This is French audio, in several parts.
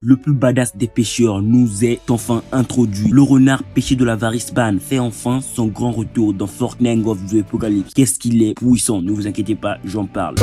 Le plus badass des pêcheurs nous est enfin introduit. Le renard pêché de la Varispan fait enfin son grand retour dans Fortnite of the Apocalypse. Qu'est-ce qu'il est puissant, ne vous inquiétez pas, j'en parle.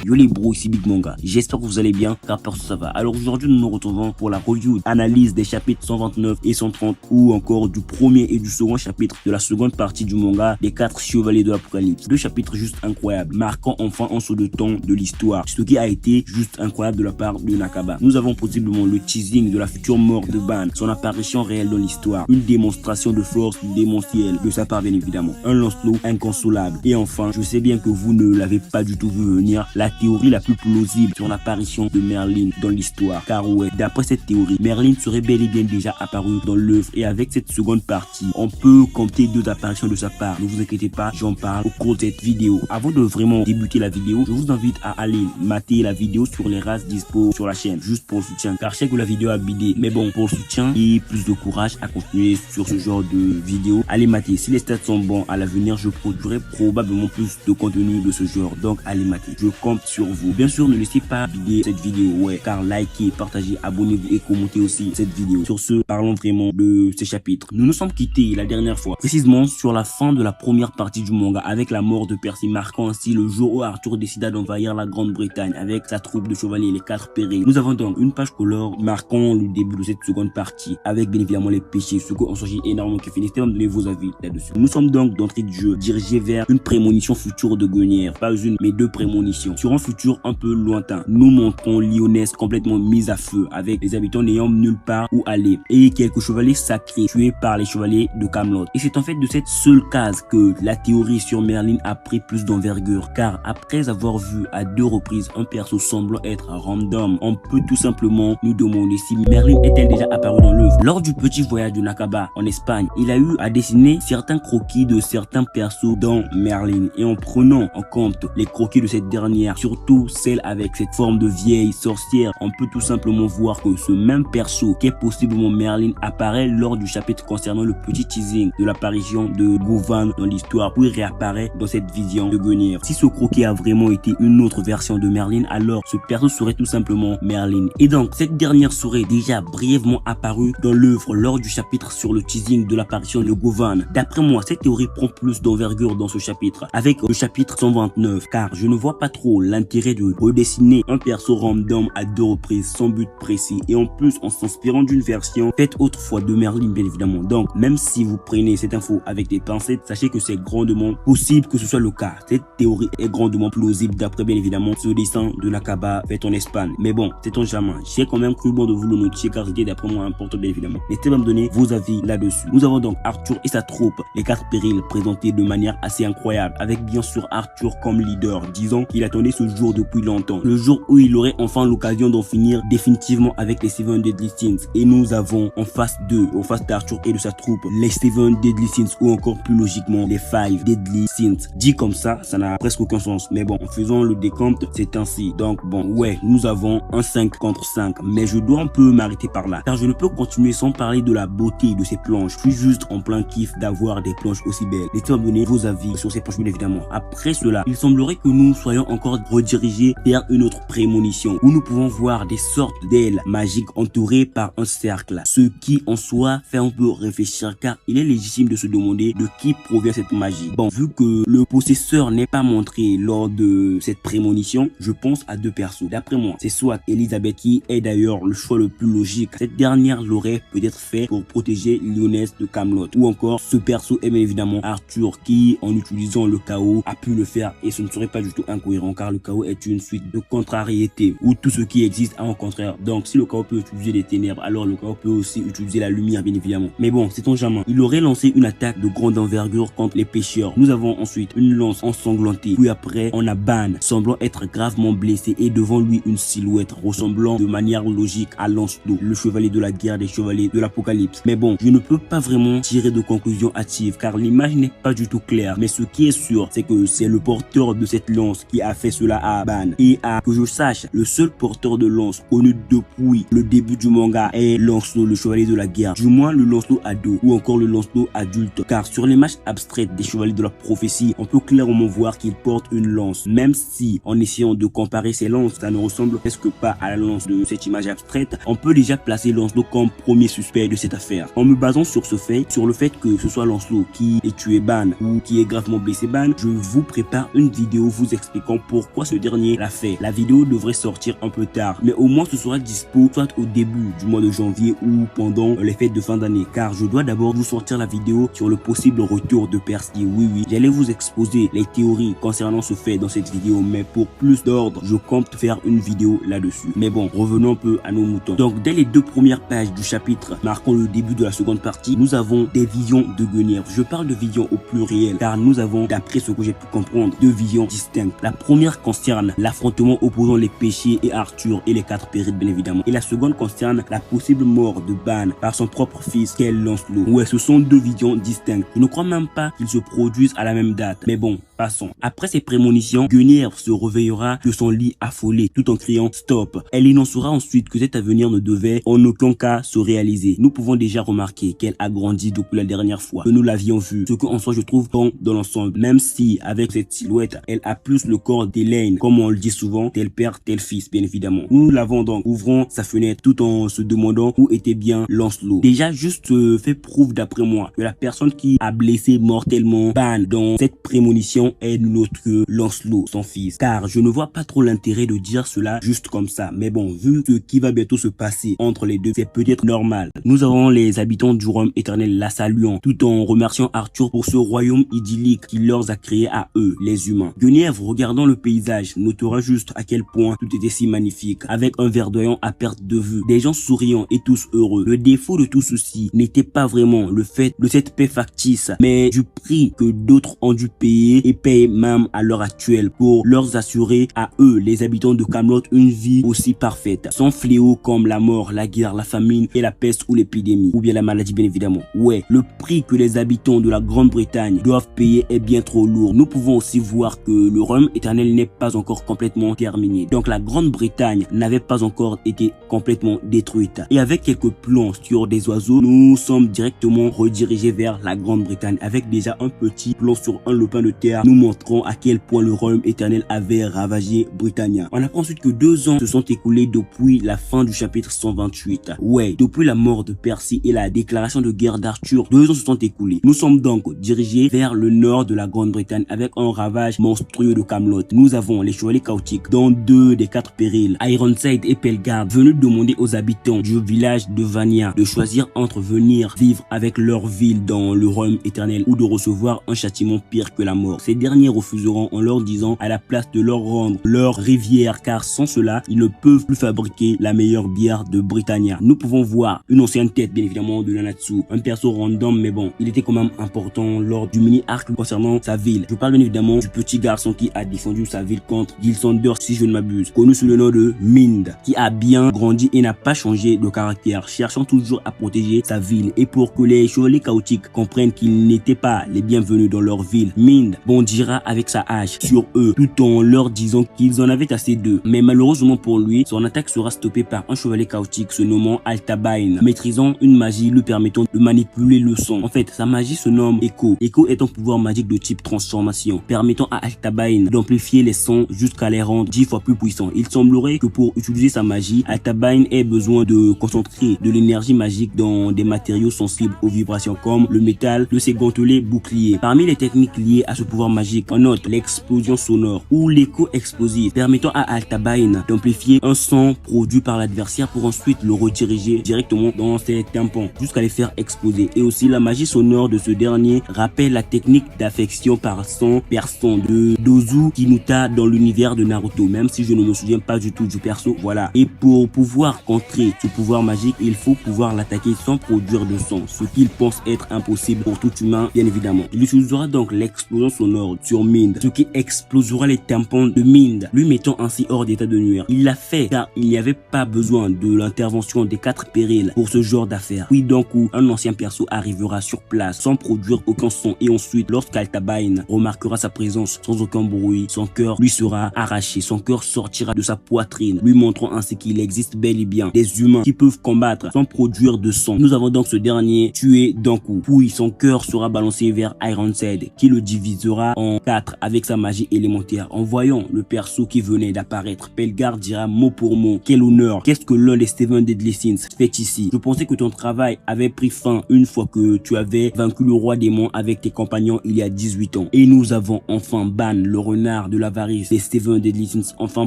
Yo les bros, ici Big Manga, j'espère que vous allez bien car perso ça va. Alors aujourd'hui nous nous retrouvons pour la review, analyse des chapitres 129 et 130 ou encore du premier et du second chapitre de la seconde partie du manga des 4 chevaliers de l'Apocalypse. Deux chapitres juste incroyables, marquant enfin un saut de temps de l'histoire, ce qui a été juste incroyable de la part de Nakaba. Nous avons possiblement le teasing de la future mort de Ban, son apparition réelle dans l'histoire, une démonstration de force démentielle de sa part bien évidemment, un Lancelot inconsolable et enfin, je sais bien que vous ne l'avez pas du tout vu venir, la théorie la plus plausible sur l'apparition de Merlin dans l'histoire. Car ouais, d'après cette théorie, Merlin serait bel et bien déjà apparu dans l'œuvre et avec cette seconde partie, on peut compter 2 apparitions de sa part. Ne vous inquiétez pas, j'en parle au cours de cette vidéo. Avant de vraiment débuter la vidéo, je vous invite à aller mater la vidéo sur les races dispo sur la chaîne, juste pour le soutien. Car je sais que la vidéo a bidé, mais bon, pour le soutien et plus de courage à continuer sur ce genre de vidéo, allez mater. Si les stats sont bons à l'avenir, je produirai probablement plus de contenu de ce genre. Donc allez mater. Je compte sur vous. Bien sûr, ne laissez pas vider cette vidéo, ouais, car likez, partagez, abonnez-vous et commentez aussi cette vidéo. Sur ce, parlons vraiment de ces chapitres. Nous nous sommes quittés la dernière fois, précisément sur la fin de la première partie du manga, avec la mort de Percy, marquant ainsi le jour où Arthur décida d'envahir la Grande-Bretagne avec sa troupe de chevaliers, les 4 périls. Nous avons donc une page color marquant le début de cette seconde partie, avec bien évidemment les péchés, ce qu'on s'agit énormément qui finissent. De me donner vos avis là-dessus. Nous sommes donc d'entrée de jeu, dirigés vers une prémonition future de Guenièvre, pas une mais 2 prémonitions. Sur un futur un peu lointain, nous montrons Lyonesse complètement mise à feu, avec les habitants n'ayant nulle part où aller, et quelques chevaliers sacrés tués par les chevaliers de Camelot. Et c'est en fait de cette seule case que la théorie sur Merlin a pris plus d'envergure, car après avoir vu à 2 reprises un perso semblant être random, on peut tout simplement nous demander si Merlin est-elle déjà apparue dans l'œuvre. Lors du petit voyage de Nakaba en Espagne, il a eu à dessiner certains croquis de certains persos dans Merlin, et en prenant en compte les croquis de cette dernière, surtout celle avec cette forme de vieille sorcière, on peut tout simplement voir que ce même perso qui est possiblement Merlin apparaît lors du chapitre concernant le petit teasing de l'apparition de Govan dans l'histoire, puis réapparaît dans cette vision de Guenièvre. Si ce croquis a vraiment été une autre version de Merlin, alors ce perso serait tout simplement Merlin. Et donc cette dernière serait déjà brièvement apparue dans l'œuvre lors du chapitre sur le teasing de l'apparition de Govan. D'après moi, cette théorie prend plus d'envergure dans ce chapitre, avec le chapitre 129, car je ne vois pas trop l'intérêt de redessiner un perso random à 2 reprises sans but précis, et en plus en s'inspirant d'une version faite autrefois de Merlin bien évidemment. Donc même si vous prenez cette info avec des pincettes, sachez que c'est grandement possible que ce soit le cas. Cette théorie est grandement plausible d'après bien évidemment ce dessin de Nakaba fait en Espagne. Mais bon, c'est un jamais. J'ai quand même cru bon de vous le noter car c'était d'après moi important bien évidemment. N'hésitez pas à me donner vos avis là-dessus. Nous avons donc Arthur et sa troupe, les 4 périls présentés de manière assez incroyable, avec bien sûr Arthur comme leader, disant qu'il attendait ce jour depuis longtemps, le jour où il aurait enfin l'occasion d'en finir définitivement avec les 7 Deadly Sins. Et nous avons en face en face d'Arthur et de sa troupe, les 7 Deadly Sins, ou encore plus logiquement les 5 Deadly Sins. Dit comme ça n'a presque aucun sens, mais bon, en faisant le décompte, c'est ainsi. Donc bon, ouais, nous avons un 5 contre 5, mais je dois un peu m'arrêter par là, car je ne peux continuer sans parler de la beauté de ces planches. Je suis juste en plein kiff d'avoir des planches aussi belles. N'hésitez pas à me donner vos avis sur ces planches bien évidemment. Après cela, il semblerait que nous soyons encore redirigés vers une autre prémonition, où nous pouvons voir des sortes d'ailes magiques entourées par un cercle, ce qui en soi fait un peu réfléchir, car il est légitime de se demander de qui provient cette magie. Bon, vu que le possesseur n'est pas montré lors de cette prémonition, je pense à 2 persos. D'après moi, c'est soit Elisabeth, qui est d'ailleurs le choix le plus logique. Cette dernière l'aurait peut-être fait pour protéger Lyonesse de Camelot, ou encore ce perso est bien évidemment Arthur, qui en utilisant le chaos a pu le faire, et ce ne serait pas du tout incohérent, car le chaos est une suite de contrariétés où tout ce qui existe a un contraire. Donc si le chaos peut utiliser les ténèbres, alors le chaos peut aussi utiliser la lumière bien évidemment. Mais bon, c'est ton jamais. Il aurait lancé une attaque de grande envergure contre les pêcheurs. Nous avons ensuite une lance ensanglantée, puis après on a Ban semblant être gravement blessé, et devant lui une silhouette ressemblant de manière logique à Lancelot, le chevalier de la guerre des chevaliers de l'Apocalypse. Mais bon, je ne peux pas vraiment tirer de conclusion hâtive car l'image n'est pas du tout claire. Mais ce qui est sûr, c'est que c'est le porteur de cette lance qui a fait cela à Ban. Et à que je sache, le seul porteur de lance connu depuis le début du manga est Lancelot, le chevalier de la guerre. Du moins le Lancelot ado ou encore le Lancelot adulte. Car sur l'image abstraite des chevaliers de la prophétie, on peut clairement voir qu'il porte une lance. Même si en essayant de comparer ces lances, ça ne ressemble presque pas à la lance de cette image abstraite, on peut déjà placer Lancelot comme premier suspect de cette affaire. En me basant sur ce fait, sur le fait que ce soit Lancelot qui ait tué Ban ou qui ait gravement blessé Ban, je vous prépare une vidéo vous expliquant pourquoi ce dernier l'a fait. La vidéo devrait sortir un peu tard, mais au moins ce sera dispo soit au début du mois de janvier ou pendant les fêtes de fin d'année, car je dois d'abord vous sortir la vidéo sur le possible retour de Percy. Oui, j'allais vous exposer les théories concernant ce fait dans cette vidéo, mais pour plus d'ordre, je compte faire une vidéo là-dessus. Mais bon, revenons un peu à nos moutons. Donc, dès les 2 premières pages du chapitre marquant le début de la seconde partie, nous avons des visions de Guenièvre. Je parle de visions au pluriel, car nous avons, d'après ce que j'ai pu comprendre, 2 visions distinctes. La première concerne l'affrontement opposant les péchés et Arthur et les 4 pérides, bien évidemment. Et la seconde concerne la possible mort de Ban par son propre fils, qu'est Lancelot. Ouais, ce sont 2 visions distinctes. Je ne crois même pas qu'ils se produisent à la même date. Mais bon, passons. Après ces prémonitions, Guenièvre se réveillera de son lit affolé, tout en criant stop. Elle énoncera ensuite que cet avenir ne devait en aucun cas se réaliser. Nous pouvons déjà remarquer qu'elle a grandi depuis la dernière fois que nous l'avions vue, ce que en soi je trouve bon dans l'ensemble, même si avec cette silhouette, elle a plus le corps d'Elaine, comme on le dit souvent, tel père, tel fils, bien évidemment. Nous l'avons donc ouvrant sa fenêtre tout en se demandant où était bien Lancelot. Déjà juste fait prouve d'après moi que la personne qui a blessé mortellement Ban dans cette prémonition est l'autre que Lancelot, son fils. Car je ne vois pas trop l'intérêt de dire cela juste comme ça. Mais bon, vu ce qui va bientôt se passer entre les deux, c'est peut-être normal. Nous avons les habitants du royaume éternel la saluant, tout en remerciant Arthur pour ce royaume idyllique qu'il leur a créé à eux, les humains. Guenièvre, regardant le paysage, notera juste à quel point tout était si magnifique, avec un verdoyant à perte de vue, des gens souriants et tous heureux. Le défaut de tout ceci n'était pas vraiment le fait de cette paix factice, mais du prix que d'autres ont dû payer et payent même à l'heure actuelle pour leur assurer à eux, les habitants de Camelot, une vie aussi parfaite, sans fléaux comme la mort, la guerre, la famine et la peste ou l'épidémie, ou bien la maladie bien évidemment. Ouais, le prix que les habitants de la Grande-Bretagne doivent payer est bien trop lourd. Nous pouvons aussi voir que le royaume éternel n'est pas encore complètement terminé. Donc la Grande-Bretagne n'avait pas encore été complètement détruite. Et avec quelques plans sur des oiseaux, nous sommes directement redirigés vers la Grande-Bretagne, avec déjà un petit plan sur un lopin de terre nous montrant à quel point le royaume éternel avait ravagé Britannia. On apprend ensuite que 2 ans se sont écoulés depuis la fin du chapitre 128. Ouais, depuis la mort de Percy et la déclaration de guerre d'Arthur, 2 ans se sont écoulés. Nous sommes donc dirigés vers le nord de la Grande-Bretagne avec un ravage monstrueux de Camelot. Nous avons les chevaliers chaotiques, dont 2 des 4 périls, Ironside et Pelgard, venus demander aux habitants du village de Vania de choisir entre venir vivre avec leur ville dans le royaume éternel ou de recevoir un châtiment pire que la mort. Ces derniers refuseront en leur disant à la place de leur rendre leur rivière, car sans cela, ils ne peuvent plus fabriquer la meilleure bière de Britannia. Nous pouvons voir une ancienne tête, bien évidemment, de Nanatsu, un perso random, mais bon, il était quand même important lors du mini-arc concernant sa ville. Je parle bien évidemment du petit garçon qui a défendu sa ville contre Gilsander, si je ne m'abuse, connu sous le nom de Mind, qui a bien grandi et n'a pas changé de caractère, cherchant toujours à protéger sa ville. Et pour que les chevaliers chaotiques comprennent qu'ils n'étaient pas les bienvenus dans leur ville, Mind bondira avec sa hache sur eux, tout en leur disant qu'ils en avaient assez d'eux. Mais malheureusement pour lui, son attaque sera stoppée par un chevalier chaotique se nommant Altabain, maîtrisant une magie lui permettant de manipuler le son. En fait, sa magie se nomme Echo. Echo est un pouvoir magique de type transformation, permettant à Altabain d'amplifier les sons jusqu'à les rendre 10 fois plus puissants. Il semblerait que pour utiliser sa magie, Altabain ait besoin de concentrer de l'énergie magique dans des matériaux sensibles aux vibrations comme le métal de ses gantelets boucliers. Parmi les techniques liées à ce pouvoir magique, on note l'explosion sonore ou l'écho explosif, permettant à Altabain d'amplifier un son produit par l'adversaire pour ensuite le rediriger directement dans ses tympans jusqu'à les faire exploser. Et aussi la magie sonore de ce dernier rappelle la technique d'affection par son personne de Dozu Kinuta dans l'univers de Naruto, même si je ne me souviens pas du tout du perso. Voilà. Et pour pouvoir contrer ce pouvoir magique, il faut pouvoir l'attaquer sans produire de son, ce qu'il pense être impossible pour tout humain, bien évidemment. Il utilisera donc l'explosion sonore mort sur Mind, ce qui explosera les tympans de Mind, lui mettant ainsi hors d'état de nuire. Il l'a fait car il n'y avait pas besoin de l'intervention des 4 périls pour ce genre d'affaires. Puis d'un coup, un ancien perso arrivera sur place sans produire aucun son et ensuite, lorsqu'Altabain remarquera sa présence sans aucun bruit, son cœur lui sera arraché, son cœur sortira de sa poitrine, lui montrant ainsi qu'il existe bel et bien des humains qui peuvent combattre sans produire de son. Nous avons donc ce dernier tué d'un coup, puis son cœur sera balancé vers Ironside qui le divisera en 4 avec sa magie élémentaire. En voyant le perso qui venait d'apparaître, Pelgard dira mot pour mot: quel honneur, qu'est-ce que l'un des Seven Deadly Sins fait ici? Je pensais que ton travail avait pris fin une fois que tu avais vaincu le roi démon avec tes compagnons il y a 18 ans. Et nous avons enfin Ban, le renard de l'avarice des Seven Deadly Sins, enfin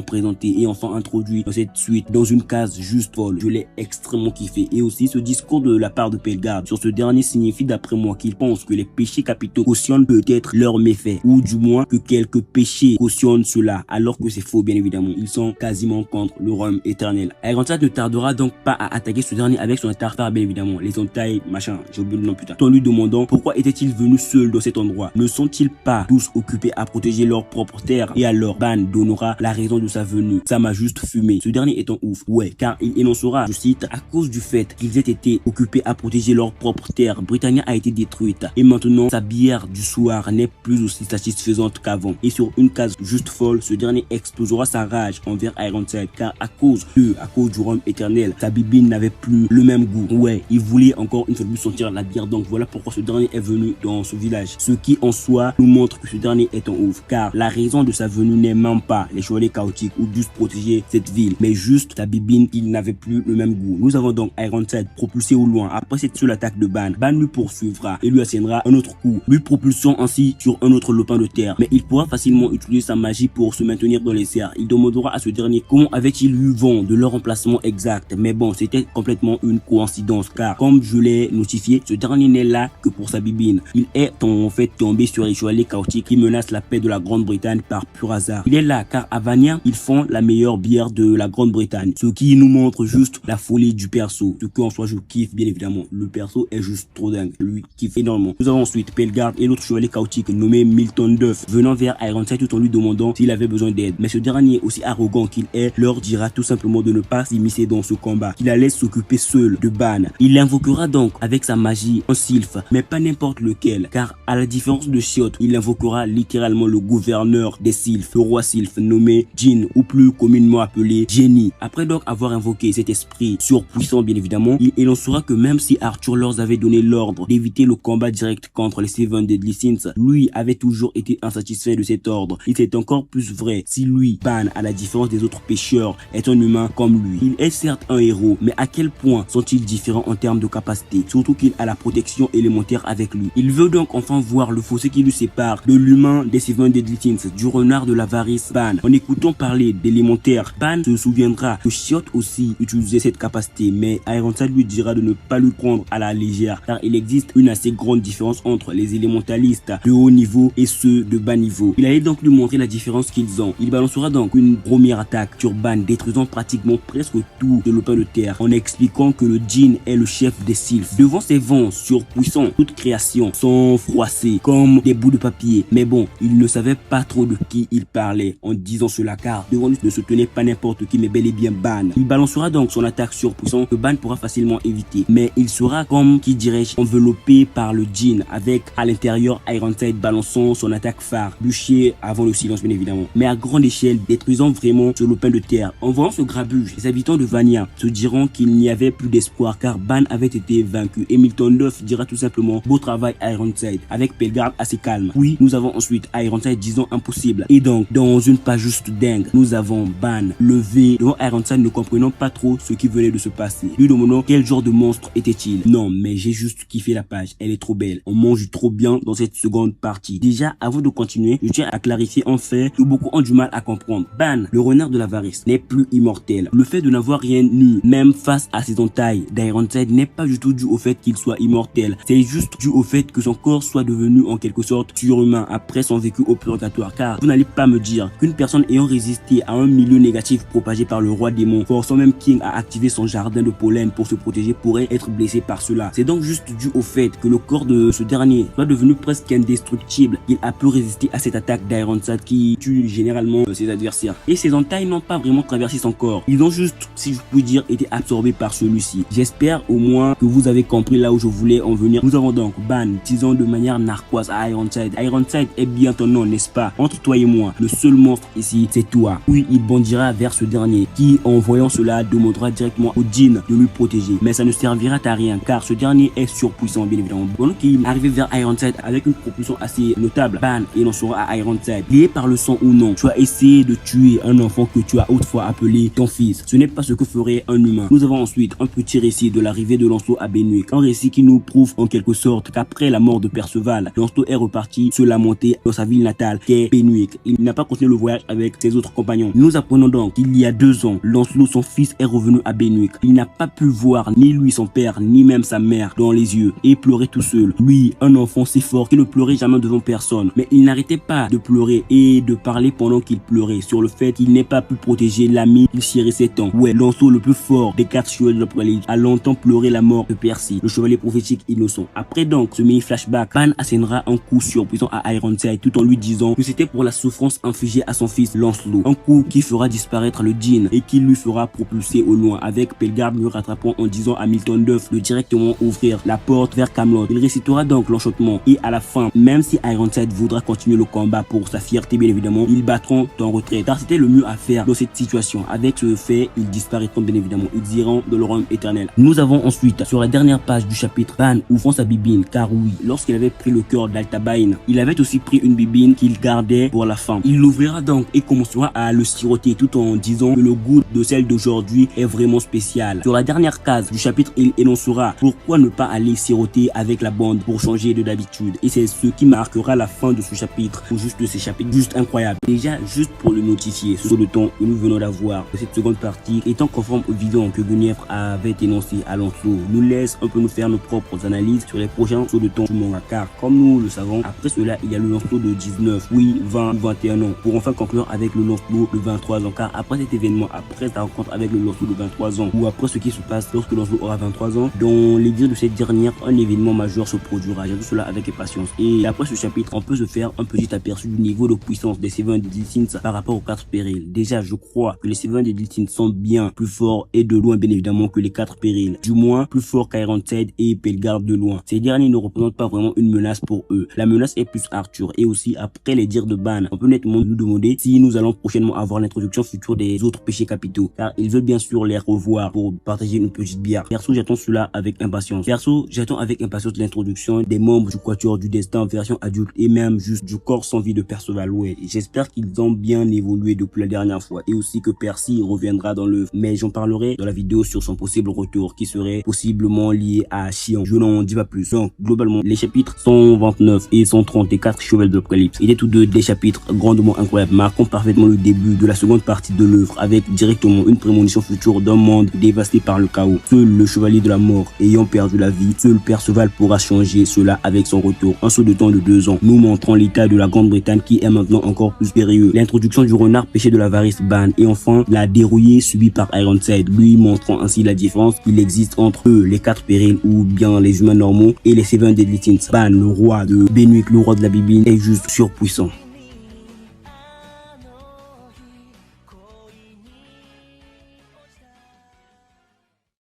présenté et enfin introduit dans cette suite dans une case juste folle. Je l'ai extrêmement kiffé. Et aussi ce discours de la part de Pelgard sur ce dernier signifie d'après moi qu'il pense que les péchés capitaux cautionnent peut-être leurs méfaits, ou du moins que quelques péchés cautionnent cela, alors que c'est faux bien évidemment. Ils sont quasiment contre le royaume éternel. Ironside ne tardera donc pas à attaquer ce dernier avec son tartare bien évidemment, les entailles machin, j'ai oublié le nom putain, en lui demandant pourquoi était-il venu seul dans cet endroit. Ne sont-ils pas tous occupés à protéger leur propre terre? Et alors Ban donnera la raison de sa venue. Ça m'a juste fumé. Ce dernier étant ouf, ouais, car il énoncera, je cite: à cause du fait qu'ils aient été occupés à protéger leur propre terre, Britannia a été détruite et maintenant sa bière du soir n'est plus aussi satisfaisante qu'avant. Et sur une case juste folle, ce dernier explosera sa rage envers Ironside car à cause du royaume éternel, sa bibine n'avait plus le même goût. Ouais, il voulait encore une fois de plus sentir la bière, donc voilà pourquoi ce dernier est venu dans ce village. Ce qui en soi nous montre que ce dernier est en ouf, car la raison de sa venue n'est même pas les chevaliers chaotiques ou juste protéger cette ville, mais juste sa bibine qui n'avait plus le même goût. Nous avons donc Ironside propulsé au loin après cette seule attaque de Ban. Ban lui poursuivra et lui assénera un autre coup, lui propulsant ainsi sur un autre lopin de terre, mais il pourra facilement utiliser sa magie pour se maintenir dans les airs. Il demandera à ce dernier comment avait-il eu vent de leur emplacement exact, mais bon, c'était complètement une coïncidence car comme je l'ai notifié, ce dernier n'est là que pour sa bibine. Il est en fait tombé sur les chevaliers chaotiques qui menacent la paix de la Grande-Bretagne par pur hasard. Il est là car à Vania, ils font la meilleure bière de la Grande-Bretagne, ce qui nous montre juste la folie du perso, ce qu'en soi je kiffe bien évidemment. Le perso est juste trop dingue, lui kiffe énormément. Nous avons ensuite Pelgard et l'autre chevalier chaotique nommé Milton Duff venant vers Ironside tout en lui demandant s'il avait besoin d'aide, mais ce dernier, aussi arrogant qu'il est, leur dira tout simplement de ne pas s'immiscer dans ce combat, qu'il allait s'occuper seul de Ban. Il invoquera donc avec sa magie un sylphe, mais pas n'importe lequel, car à la différence de Shiot, il invoquera littéralement le gouverneur des sylphes, le roi sylphe nommé Jin, ou plus communément appelé Jenny. Après donc avoir invoqué cet esprit surpuissant bien évidemment, il énoncera que même si Arthur leur avait donné l'ordre d'éviter le combat direct contre les Seven Deadly Sins, lui avait toujours été insatisfait de cet ordre. Il est encore plus vrai si lui, Ban, à la différence des autres pêcheurs, est un humain comme lui. Il est certes un héros, mais à quel point sont-ils différents en termes de capacité, surtout qu'il a la protection élémentaire avec lui. Il veut donc enfin voir le fossé qui lui sépare de l'humain des Seven Deadly Sins, du renard de l'avarice Ban. En écoutant parler d'élémentaire, Ban se souviendra que Shiot aussi utilisait cette capacité, mais Ironside lui dira de ne pas lui prendre à la légère, car il existe une assez grande différence entre les élémentalistes de haut niveau et ceux de bas niveau. Il allait donc lui montrer la différence qu'ils ont. Il balancera donc une première attaque sur Ban, détruisant pratiquement presque tout de lopin de terre, en expliquant que le Jin est le chef des sylphes. Devant ses vents surpuissants, toute création sont froissées comme des bouts de papier. Mais bon, il ne savait pas trop de qui il parlait en disant cela, car devant lui ne se tenait pas n'importe qui, mais bel et bien Ban. Il balancera donc son attaque surpuissante que Ban pourra facilement éviter, mais il sera comme, qui dirais-je, enveloppé par le Jin, avec à l'intérieur Ironside balançant son attaque phare, bûcher avant le silence bien évidemment, mais à grande échelle, détruisant vraiment ce lopin de terre. En voyant ce grabuge, les habitants de Vania se diront qu'il n'y avait plus d'espoir car Ban avait été vaincu, et Milton Duff dira tout simplement beau travail Ironside, avec Pelgard assez calme. Oui, nous avons ensuite Ironside disant impossible, et donc dans une page juste dingue, nous avons Ban levé devant Ironside ne comprenant pas trop ce qui venait de se passer, lui demandant quel genre de monstre était-il. Non mais j'ai juste kiffé la page, elle est trop belle, on mange trop bien dans cette seconde partie. Déjà avant de continuer, je tiens à clarifier un fait que beaucoup ont du mal à comprendre. Ban, le renard de l'avarice, n'est plus immortel. Le fait de n'avoir rien eu, même face à ses entailles d'Ironside, n'est pas du tout dû au fait qu'il soit immortel. C'est juste dû au fait que son corps soit devenu en quelque sorte surhumain après son vécu au purgatoire. Car vous n'allez pas me dire qu'une personne ayant résisté à un milieu négatif propagé par le roi démon, forçant même King à activer son jardin de pollen pour se protéger, pourrait être blessé par cela. C'est donc juste dû au fait que le corps de ce dernier soit devenu presque indestructible il a pu résister à cette attaque d'Ironside qui tue généralement ses adversaires. Et ses entailles n'ont pas vraiment traversé son corps. Ils ont juste, si je puis dire, été absorbés par celui-ci. J'espère au moins que vous avez compris là où je voulais en venir. Nous avons donc Ban disant de manière narquoise à Ironside. Ironside est bien ton nom, n'est-ce pas? Entre toi et moi, le seul monstre ici, c'est toi. Puis il bondira vers ce dernier qui, en voyant cela, demandera directement au djinn de lui protéger. Mais ça ne servira à rien car ce dernier est surpuissant, bien évidemment. Pendant qu'il est arrivé vers Ironside avec une propulsion assez notable, Ban énoncera à Ironside, lié par le sang ou non, tu as essayé de tuer un enfant que tu as autrefois appelé ton fils. Ce n'est pas ce que ferait un humain. Nous avons ensuite un petit récit de l'arrivée de Lancelot à Benwick. Un récit qui nous prouve en quelque sorte qu'après la mort de Perceval, Lancelot est reparti se lamenter dans sa ville natale qu'est Benwick. Il n'a pas continué le voyage avec ses autres compagnons. Nous apprenons donc qu'il y a 2 ans, Lancelot, son fils, est revenu à Benwick. Il n'a pas pu voir ni lui, son père, ni même sa mère dans les yeux et pleurait tout seul. Lui, un enfant si fort qui ne pleurait jamais devant personne. Mais il n'arrêtait pas de pleurer et de parler pendant qu'il pleurait sur le fait qu'il n'ait pas pu protéger l'ami qu'il chérissait tant. Ouais, Lancelot, le plus fort des 4 chevaliers de l'Apocalypse, a longtemps pleuré la mort de Percy, le chevalier prophétique innocent. Après donc ce mini flashback, Ban assénera un coup surpuissant à Ironside tout en lui disant que c'était pour la souffrance infligée à son fils Lancelot. Un coup qui fera disparaître le djinn et qui lui fera propulser au loin, avec Pelgard le rattrapant en disant à Milton Duff de directement ouvrir la porte vers Camelot. Il récitera donc l'enchantement et à la fin, même si Ironside voudra continuer le combat pour sa fierté bien évidemment, ils battront en retraite car c'était le mieux à faire dans cette situation. Avec ce fait, ils disparaîtront bien évidemment, ils iront dans le royaume éternel. Nous avons ensuite sur la dernière page du chapitre Ban ouvrant sa bibine car oui, lorsqu'il avait pris le cœur d'Altabain, il avait aussi pris une bibine qu'il gardait pour la fin. Il l'ouvrira donc et commencera à le siroter tout en disant que le goût de celle d'aujourd'hui est vraiment spécial. Sur la dernière case du chapitre, il énoncera pourquoi ne pas aller siroter avec la bande pour changer de d'habitude. Et c'est ce qui marquera la fin de ce chapitre, ou juste de ces chapitres, juste incroyable. Déjà, juste pour le notifier, ce saut de temps que nous venons d'avoir, cette seconde partie, étant conforme aux visions que Guenièvre avait énoncé à Lancelot, nous laisse un peu nous faire nos propres analyses sur les prochains sauts de temps du manga. Car, comme nous le savons, après cela, il y a le Lancelot de 19, oui, 20 ou 21 ans, pour enfin conclure avec le Lancelot de 23 ans. Car après cet événement, après sa rencontre avec le Lancelot de 23 ans, ou après ce qui se passe lorsque Lancelot aura 23 ans, dans les dires de cette dernière, un événement majeur se produira. J'attends cela avec impatience. Et après ce chapitre, on peut se faire un petit aperçu du niveau de puissance des Seven Deadly Sins par rapport aux 4 périls. Déjà, je crois que les Seven Deadly Sins sont bien plus forts et de loin bien évidemment que les 4 périls. Du moins, plus forts qu'Ironside et Pelgard de loin. Ces derniers ne représentent pas vraiment une menace pour eux. La menace est plus Arthur. Et aussi, après les dires de Ban, on peut nettement nous demander si nous allons prochainement avoir l'introduction future des autres péchés capitaux. Car ils veulent bien sûr les revoir pour partager une petite bière. Perso, j'attends cela avec impatience. Perso, j'attends avec impatience l'introduction des membres du Quatuor du Destin version adulte et même juste du corps sans vie de Perceval. Ouais, j'espère qu'ils ont bien évolué depuis la dernière fois et aussi que Percy reviendra dans l'œuvre. Mais j'en parlerai dans la vidéo sur son possible retour qui serait possiblement lié à Chion. Je n'en dis pas plus. Donc, globalement, les chapitres 129 et 134 Chevaliers de l'Apocalypse étaient tous deux des chapitres grandement incroyables, marquant parfaitement le début de la seconde partie de l'œuvre avec directement une prémonition future d'un monde dévasté par le chaos. Seul le chevalier de la mort ayant perdu la vie, seul Perceval pourra changer cela avec son retour. Un saut de temps de 2 ans, nous montrant l'état de la Grande-Bretagne qui est maintenant encore plus périlleux. L'introduction du renard péché de l'avarice Ban et enfin la dérouillée subie par Ironside, lui montrant ainsi la différence qu'il existe entre eux, les 4 périls ou bien les humains normaux et les Seven Deadly Sins. Ban, le roi de Benwick, le roi de la Bibine, est juste surpuissant.